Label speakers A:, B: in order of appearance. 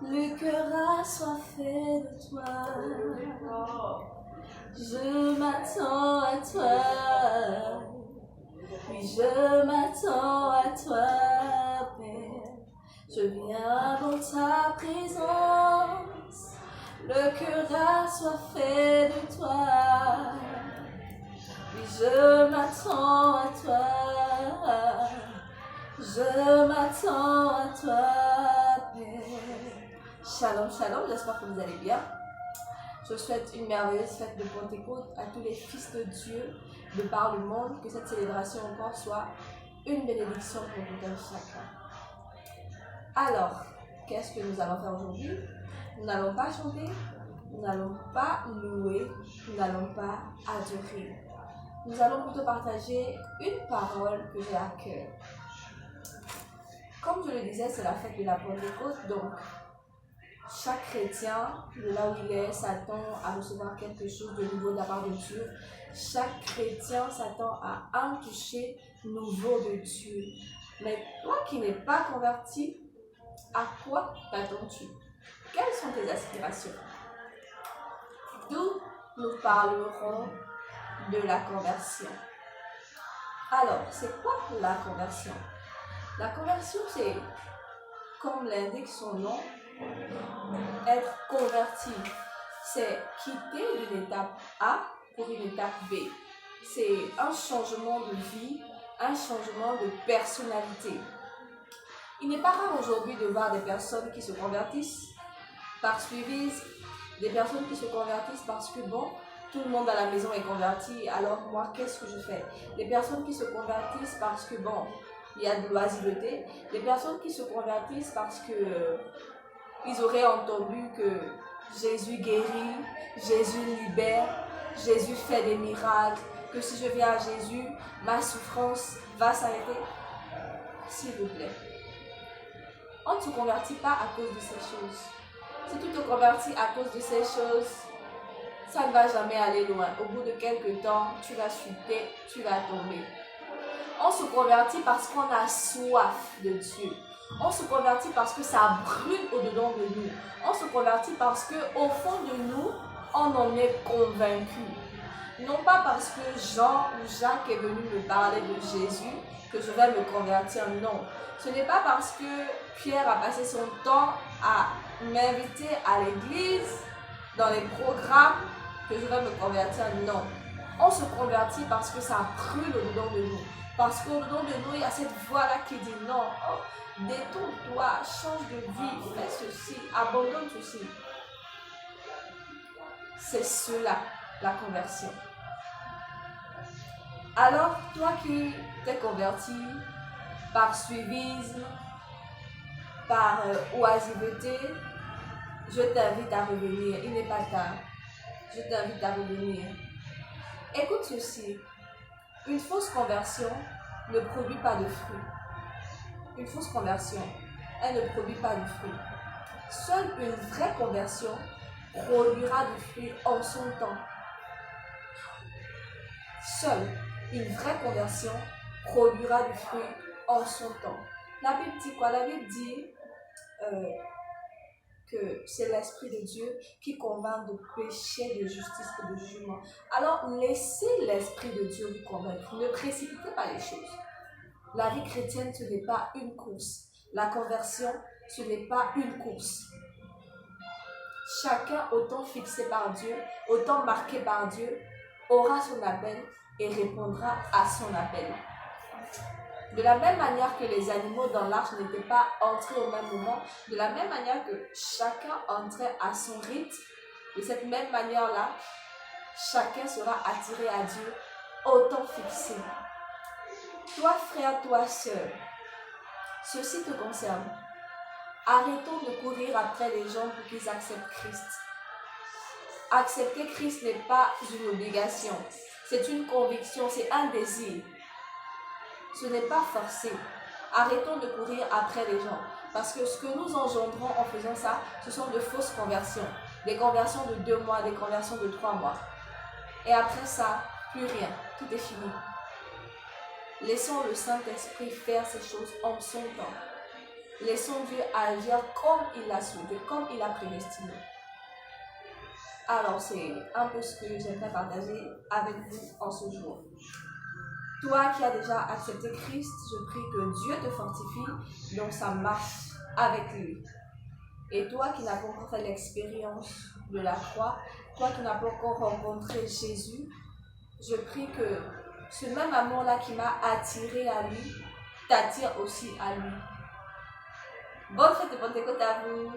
A: Le cœur assoiffé de toi. Je m'attends à toi. Oui, je m'attends à toi, Père. Je viens dans ta présence. Le cœur assoiffé de toi. Oui, je m'attends à toi. Je m'attends à toi, Père. Shalom, shalom, j'espère que vous allez bien. Je souhaite une merveilleuse fête de Pentecôte à tous les fils de Dieu de par le monde. Que cette célébration encore soit une bénédiction pour tout un chacun. Alors, qu'est-ce que nous allons faire aujourd'hui? Nous n'allons pas chanter, nous n'allons pas louer, nous n'allons pas adorer. Nous allons plutôt partager une parole que j'ai à cœur. Comme je le disais, c'est la fête de la Pentecôte, donc chaque chrétien, de là où il est, s'attend à recevoir quelque chose de nouveau de la part de Dieu. Chaque chrétien s'attend à un toucher nouveau de Dieu. Mais toi qui n'es pas converti, à quoi t'attends-tu? Quelles sont tes aspirations? D'où nous parlerons de la conversion. Alors, c'est quoi la conversion? La conversion, c'est, comme l'indique son nom, être converti. C'est quitter une étape A pour une étape B. C'est un changement de vie, un changement de personnalité. Il n'est pas rare aujourd'hui de voir des personnes qui se convertissent par suivisme, des personnes qui se convertissent parce que bon, tout le monde à la maison est converti, alors moi qu'est-ce que je fais? Des personnes qui se convertissent parce que bon, il y a de l'oisiveté, des personnes qui se convertissent parce que ils auraient entendu que Jésus guérit, Jésus libère, Jésus fait des miracles, que si je viens à Jésus, ma souffrance va s'arrêter. S'il vous plaît. On ne se convertit pas à cause de ces choses. Si tu te convertis à cause de ces choses, ça ne va jamais aller loin. Au bout de quelques temps, tu vas chuter, tu vas tomber. On se convertit parce qu'on a soif de Dieu. On se convertit parce que ça brûle au-dedans de nous. On se convertit parce qu'au fond de nous, on en est convaincu. Non pas parce que Jean ou Jacques est venu me parler de Jésus que je vais me convertir, non. Ce n'est pas parce que Pierre a passé son temps à m'inviter à l'église, dans les programmes, que je vais me convertir, non. On se convertit parce que ça brûle au-dedans de nous. Parce qu'au-dedans de nous, il y a cette voix-là qui dit non, détourne-toi, change de vie, fais ceci, abandonne ceci. C'est cela, la conversion. Alors, toi qui t'es converti par suivisme, par oisiveté, je t'invite à revenir. Il n'est pas tard. Je t'invite à revenir. Écoute ceci. Une fausse conversion ne produit pas de fruits. Une fausse conversion, elle ne produit pas de fruits. Seule une vraie conversion produira du fruit en son temps. Seule une vraie conversion produira du fruit en son temps. La Bible dit quoi? La Bible dit que c'est l'Esprit de Dieu qui convainc de péché, de justice et de jugement. Alors, laissez l'Esprit de Dieu vous convaincre. Ne précipitez pas les choses. La vie chrétienne, ce n'est pas une course. La conversion, ce n'est pas une course. Chacun, autant fixé par Dieu, autant marqué par Dieu, aura son appel et répondra à son appel. De la même manière que les animaux dans l'arche n'étaient pas entrés au même moment, de la même manière que chacun entrait à son rythme, de cette même manière-là, chacun sera attiré à Dieu, autant fixé. Toi frère, toi sœur, ceci te concerne. Arrêtons de courir après les gens pour qu'ils acceptent Christ. Accepter Christ n'est pas une obligation, c'est une conviction, c'est un désir. Ce n'est pas forcé. Arrêtons de courir après les gens. Parce que ce que nous engendrons en faisant ça, ce sont de fausses conversions. Des conversions de 2 mois, des conversions de 3 mois. Et après ça, plus rien. Tout est fini. Laissons le Saint-Esprit faire ces choses en son temps. Laissons Dieu agir comme il l'a souhaité, comme il a prédestiné. Alors, c'est un peu ce que j'aimerais partager avec vous en ce jour. Toi qui as déjà accepté Christ, je prie que Dieu te fortifie dans sa marche avec lui. Et toi qui n'as pas encore fait l'expérience de la croix, toi qui n'as pas encore rencontré Jésus, je prie que ce même amour-là qui m'a attiré à lui, t'attire aussi à lui. Bonne fête de Pentecôte à vous!